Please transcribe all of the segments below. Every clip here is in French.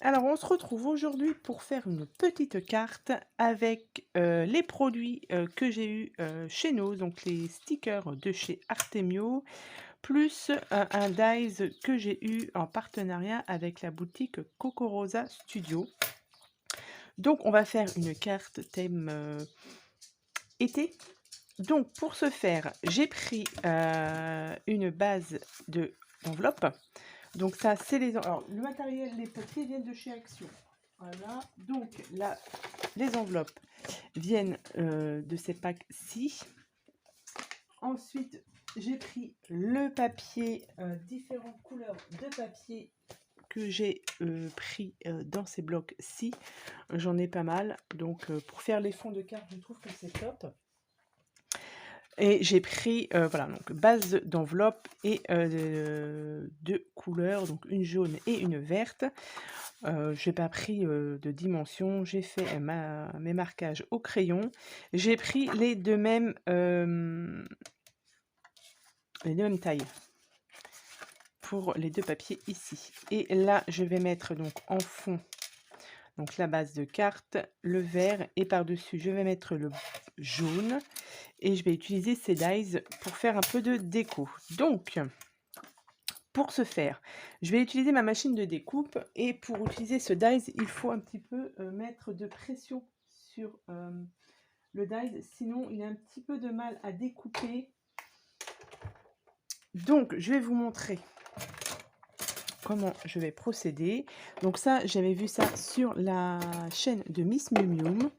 Alors, on se retrouve aujourd'hui pour faire une petite carte avec les produits que j'ai eus chez nous, donc les stickers de chez Artemio, plus un dies que j'ai eu en partenariat avec la boutique Coco Rosa Studio. Donc, on va faire une carte thème été. Donc, pour ce faire, j'ai pris une base d'enveloppe. Donc ça, c'est alors, le matériel, les papiers viennent de chez Action. Voilà. Donc là, les enveloppes viennent de ces packs-ci. Ensuite, j'ai pris le papier, différentes couleurs de papier que j'ai pris dans ces blocs-ci. J'en ai pas mal. Donc pour faire les fonds de carte, je trouve que c'est top. Et j'ai pris, voilà, donc base d'enveloppe et deux couleurs, donc une jaune et une verte. J'ai pas pris de dimension, j'ai fait mes marquages au crayon. J'ai pris les deux mêmes tailles pour les deux papiers ici. Et là, je vais mettre donc en fond donc la base de carte, le vert, et par-dessus, je vais mettre le jaune. Et je vais utiliser ces dies pour faire un peu de déco. Donc, pour ce faire, je vais utiliser ma machine de découpe. Et pour utiliser ce dies, il faut un petit peu mettre de pression sur le dies. Sinon, il a un petit peu de mal à découper. Donc, je vais vous montrer comment je vais procéder. Donc ça, j'avais vu ça sur la chaîne de Miss Miu Miu,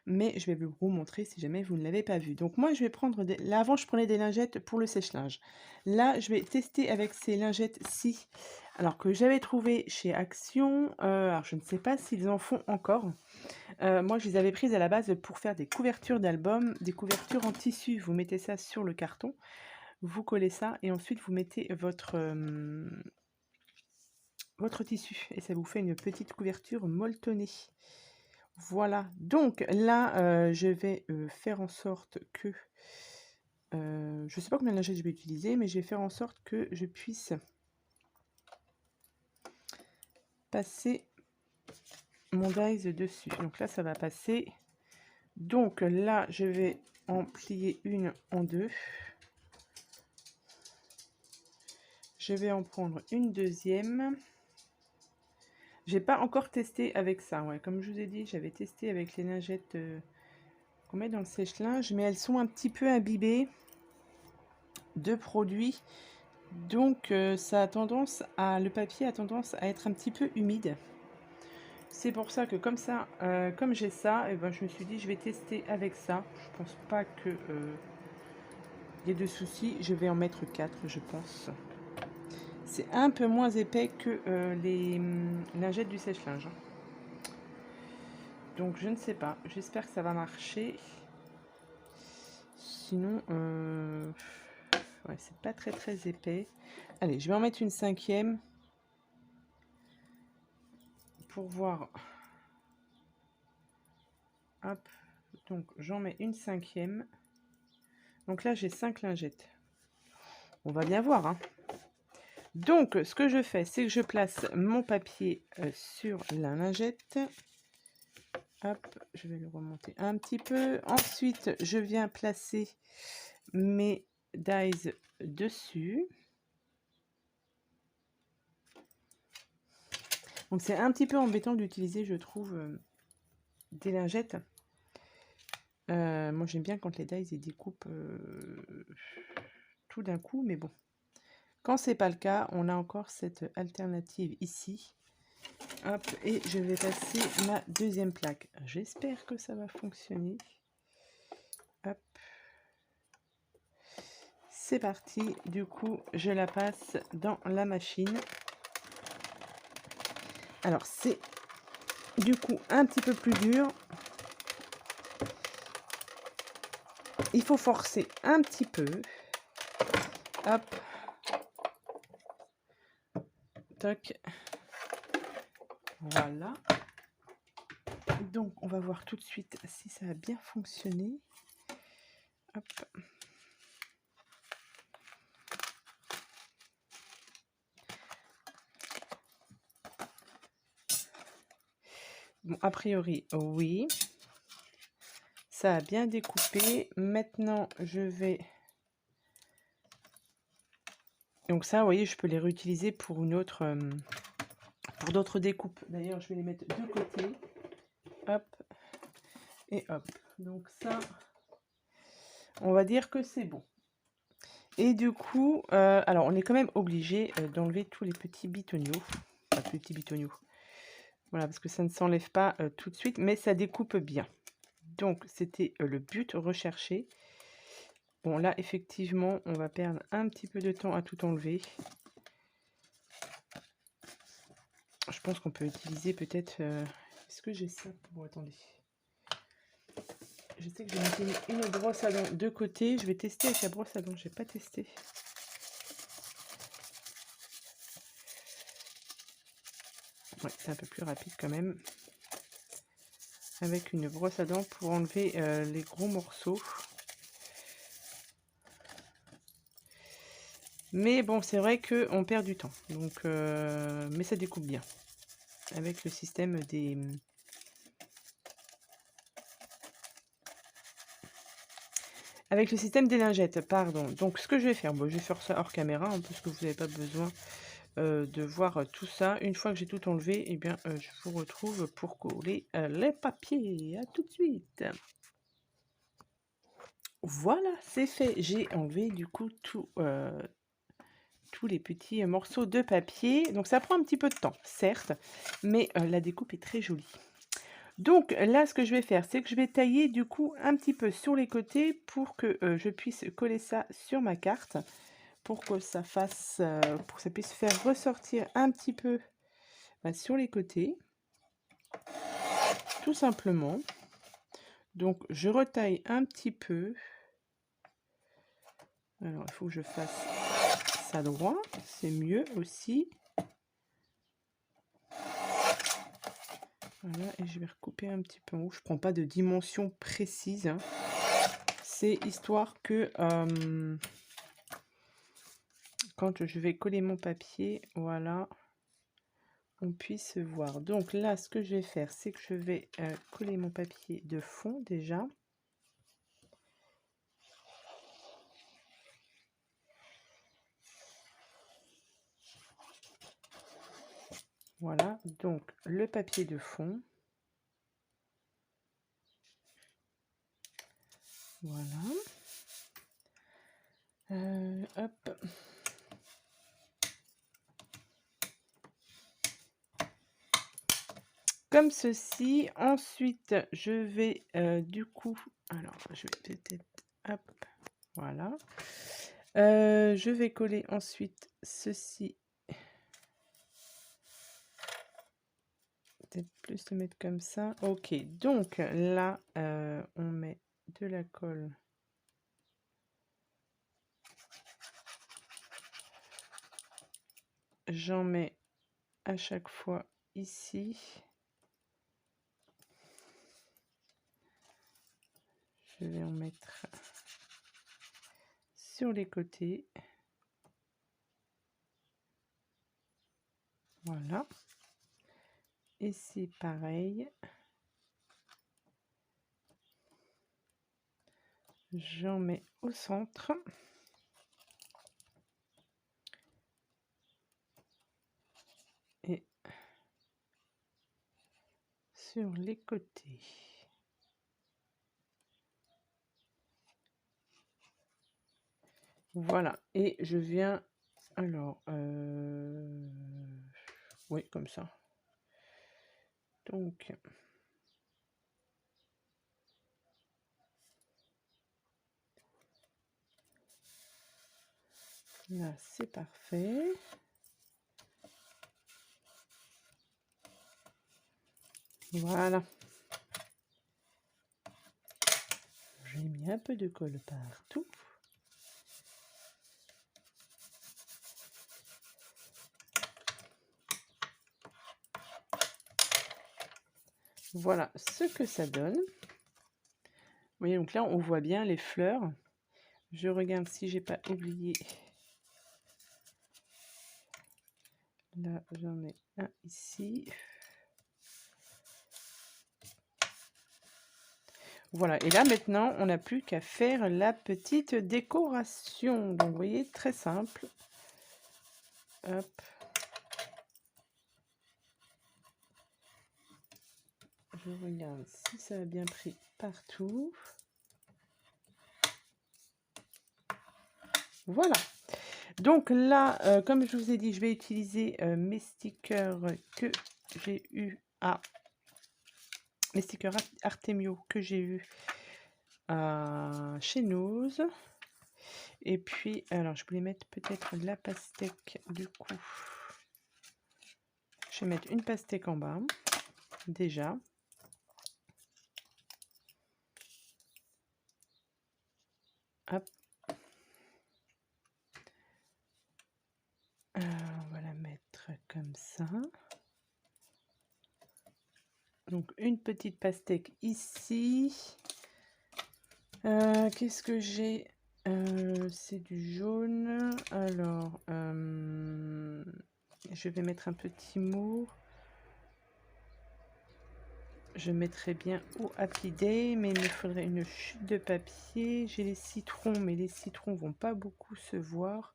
mais je vais vous montrer si jamais vous ne l'avez pas vu. Donc moi, je vais prendre là, avant, je prenais des lingettes pour le sèche-linge. Là, je vais tester avec ces lingettes-ci, alors que j'avais trouvé chez Action. Alors, je ne sais pas s'ils en font encore. Moi, je les avais prises à la base pour faire des couvertures d'albums, des couvertures en tissu. Vous mettez ça sur le carton, vous collez ça, et ensuite, vous mettez votre tissu et ça vous fait une petite couverture molletonnée. Voilà, donc là, je vais faire en sorte que, je ne sais pas combien de lingettes je vais utiliser, mais je vais faire en sorte que je puisse passer mon dies dessus. Donc là, ça va passer. Donc là, je vais en plier une en deux. Je vais en prendre une deuxième. J'ai pas encore testé avec ça, ouais. Comme je vous ai dit, j'avais testé avec les lingettes qu'on met dans le sèche-linge, mais elles sont un petit peu imbibées de produits. Donc ça a tendance à, le papier a tendance à être un petit peu humide. C'est pour ça que comme ça, comme j'ai ça, et ben, je me suis dit je vais tester avec ça. Je pense pas que y ait de soucis. Je vais en mettre 4, je pense. C'est un peu moins épais que les lingettes du sèche-linge. Donc je ne sais pas. J'espère que ça va marcher. Sinon, ouais, c'est pas très épais. Allez, je vais en mettre une cinquième pour voir. Hop, donc j'en mets une cinquième. Donc là, j'ai 5 lingettes. On va bien voir, hein. Donc, ce que je fais, c'est que je place mon papier sur la lingette. Hop, je vais le remonter un petit peu. Ensuite, je viens placer mes dies dessus. Donc, c'est un petit peu embêtant d'utiliser, je trouve, des lingettes. Moi, j'aime bien quand les dies ils découpent tout d'un coup, mais bon. Quand c'est pas le cas, on a encore cette alternative ici. Hop, et je vais passer ma deuxième plaque. J'espère que ça va fonctionner. Hop. C'est parti. Du coup, je la passe dans la machine. Alors, c'est du coup un petit peu plus dur. Il faut forcer un petit peu. Hop. Toc. Voilà. Donc, on va voir tout de suite si ça a bien fonctionné. Hop. Bon, a priori, oui. Ça a bien découpé. Maintenant, je vais... Donc ça, vous voyez, je peux les réutiliser pour une autre... pour d'autres découpes. D'ailleurs, je vais les mettre de côté. Hop. Et hop. Donc ça, on va dire que c'est bon. Et du coup, alors on est quand même obligé d'enlever tous les petits bitoniaux. Enfin, tous les petits bitoniaux. Voilà, parce que ça ne s'enlève pas tout de suite, mais ça découpe bien. Donc, c'était le but recherché. Bon, là, effectivement, on va perdre un petit peu de temps à tout enlever. Je pense qu'on peut utiliser peut-être... Est-ce que j'ai ça? Bon, attendez. Je sais que j'ai mis une brosse à dents de côté. Je vais tester avec la brosse à dents. Je n'ai pas testé. Ouais, c'est un peu plus rapide quand même. Avec une brosse à dents pour enlever les gros morceaux. Mais bon, c'est vrai qu'on perd du temps. Donc, mais ça découpe bien. Avec le système des... Avec le système des lingettes, pardon. Donc, ce que je vais faire, bon, je vais faire ça hors caméra, hein, parce que vous n'avez pas besoin de voir tout ça. Une fois que j'ai tout enlevé, eh bien, je vous retrouve pour coller les papiers. À tout de suite. Voilà, c'est fait. J'ai enlevé du coup tous les petits morceaux de papier. Donc, ça prend un petit peu de temps, certes, mais la découpe est très jolie. Donc là, ce que je vais faire, c'est que je vais tailler du coup un petit peu sur les côtés pour que je puisse coller ça sur ma carte, pour que ça fasse, pour que ça puisse faire ressortir un petit peu sur les côtés, tout simplement. Donc je retaille un petit peu. Alors il faut que je fasse ça droit, c'est mieux aussi. Voilà, et je vais recouper un petit peu en haut. Je prends pas de dimension précise, hein. C'est histoire que quand je vais coller mon papier, voilà, on puisse voir. Donc là, ce que je vais faire, c'est que je vais coller mon papier de fond déjà. Voilà, donc le papier de fond. Voilà. Hop. Comme ceci. Ensuite, je vais du coup... Alors, je vais peut-être... Hop. Voilà. Je vais coller ensuite ceci. Peut-être plus le mettre comme ça. Ok, donc là, on met de la colle. J'en mets à chaque fois ici. Je vais en mettre sur les côtés. Voilà. Ici, pareil. J'en mets au centre. Et sur les côtés. Voilà. Et je viens... Alors... oui, comme ça. Donc... Là, c'est parfait. Voilà. J'ai mis un peu de colle partout. Voilà ce que ça donne. Vous voyez, donc là, on voit bien les fleurs. Je regarde si j'ai pas oublié. Là, j'en ai un ici. Voilà, et là maintenant, on n'a plus qu'à faire la petite décoration. Donc, vous voyez, très simple. Hop. Je regarde si ça a bien pris partout. Voilà. Donc là, comme je vous ai dit, je vais utiliser mes stickers que j'ai eu à... Les stickers Artemio que j'ai eu chez Nose. Et puis, alors je voulais mettre peut-être la pastèque du coup. Je vais mettre une pastèque en bas, déjà. Hop. On va la mettre comme ça. Donc une petite pastèque ici. Qu'est-ce que j'ai? C'est du jaune. Alors, je vais mettre un petit mot. Je mettrai bien au Happy Day, mais il me faudrait une chute de papier. J'ai les citrons, mais les citrons vont pas beaucoup se voir.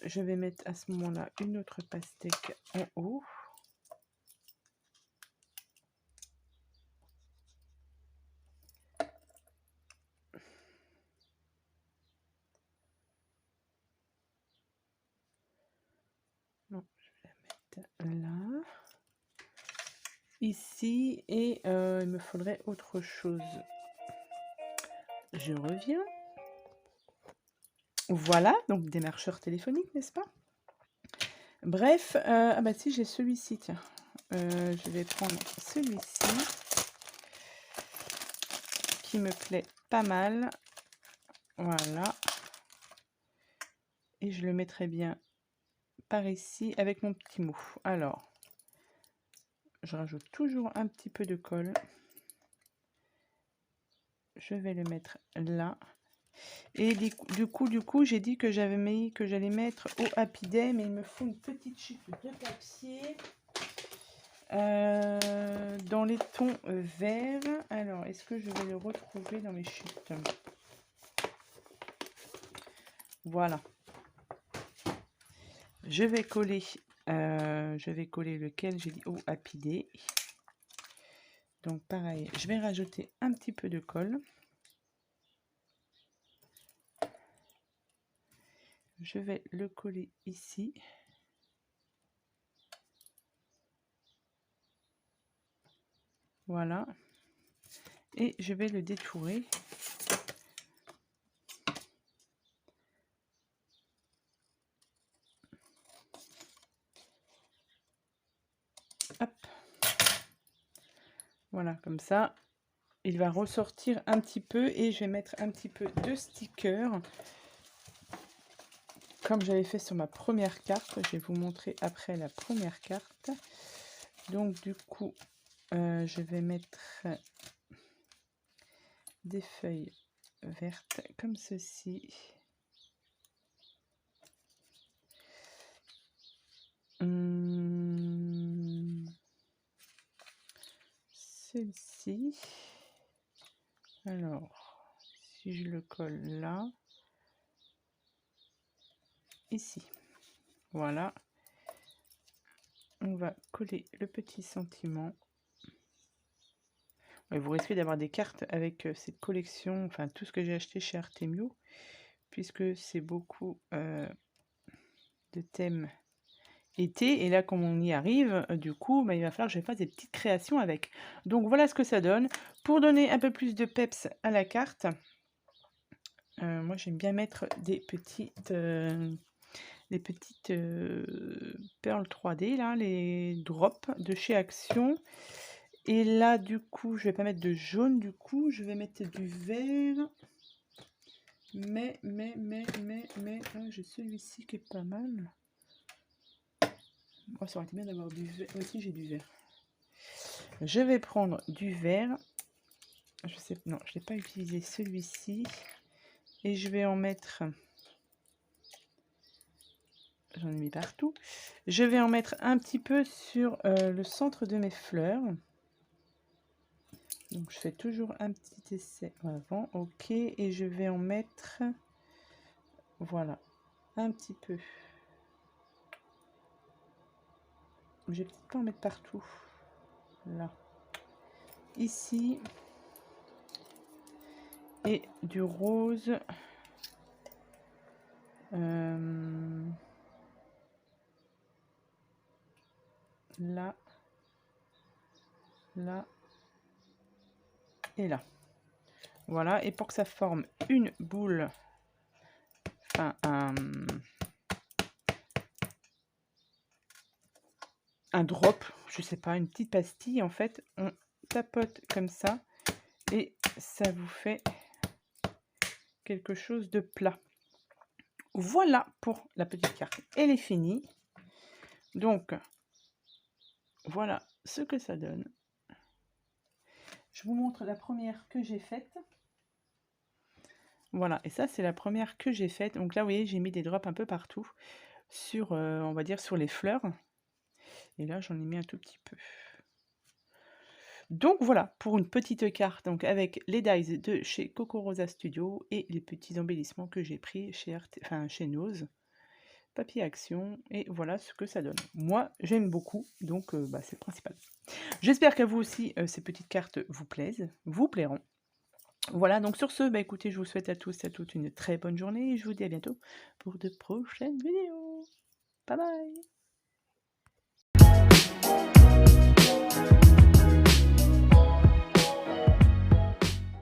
Je vais mettre à ce moment-là une autre pastèque en haut. Non, je vais la mettre là. Ici, et il me faudrait autre chose. Je reviens. Voilà, donc démarcheur téléphonique, n'est-ce pas? Bref, ah bah si, j'ai celui-ci, tiens. Je vais prendre celui-ci, qui me plaît pas mal. Voilà. Et je le mettrai bien par ici avec mon petit mot. Alors, je rajoute toujours un petit peu de colle. Je vais le mettre là. Et du coup, j'ai dit que j'allais mettre au Happy Day, mais il me faut une petite chute de papier dans les tons verts. Alors, est-ce que je vais le retrouver dans mes chutes? Voilà. Je vais coller lequel j'ai dit au Happy Day. Donc pareil, je vais rajouter un petit peu de colle. Je vais le coller ici. Voilà. Et je vais le détourer. Hop. Voilà, comme ça. Il va ressortir un petit peu et je vais mettre un petit peu de sticker. Comme j'avais fait sur ma première carte. Je vais vous montrer après la première carte. Donc du coup, je vais mettre des feuilles vertes comme ceci. Celle-ci. Alors, si je le colle là, ici, voilà. On va coller le petit sentiment. Ouais, vous risquez d'avoir des cartes avec cette collection, enfin tout ce que j'ai acheté chez Artemio, puisque c'est beaucoup de thèmes été. Et là, comme on y arrive, du coup, bah, il va falloir que je fasse des petites créations avec. Donc voilà ce que ça donne. Pour donner un peu plus de peps à la carte, moi j'aime bien mettre des petites perles 3D, là, les drops de chez Action. Et là, du coup, je vais pas mettre de jaune, du coup, je vais mettre du vert. Mais, j'ai celui-ci qui est pas mal. Oh, ça aurait été bien d'avoir du vert. Aussi, j'ai du vert. Je vais prendre du vert. Je sais, non, je n'ai pas utilisé celui-ci. Et je vais en mettre... J'en ai mis partout. Je vais en mettre un petit peu sur le centre de mes fleurs. Donc je fais toujours un petit essai avant, ok, et je vais en mettre, voilà, un petit peu. Je vais peut-être pas en mettre partout, là, ici, et du rose, là, là, et là. Voilà, et pour que ça forme une boule, enfin un drop, je sais pas, une petite pastille, en fait, on tapote comme ça, et ça vous fait quelque chose de plat. Voilà pour la petite carte. Elle est finie. Donc, voilà ce que ça donne. Je vous montre la première que j'ai faite. Voilà, et ça, c'est la première que j'ai faite. Donc là, vous voyez, j'ai mis des drops un peu partout sur, on va dire, sur les fleurs. Et là, j'en ai mis un tout petit peu. Donc voilà, pour une petite carte, donc avec les dies de chez Coco Rosa Studio et les petits embellissements que j'ai pris chez Nose. Papier action, et voilà ce que ça donne. Moi, j'aime beaucoup, donc c'est le principal. J'espère qu'à vous aussi, ces petites cartes vous plaisent, vous plairont. Voilà, donc sur ce, écoutez, je vous souhaite à tous et à toutes une très bonne journée, et je vous dis à bientôt pour de prochaines vidéos. Bye bye!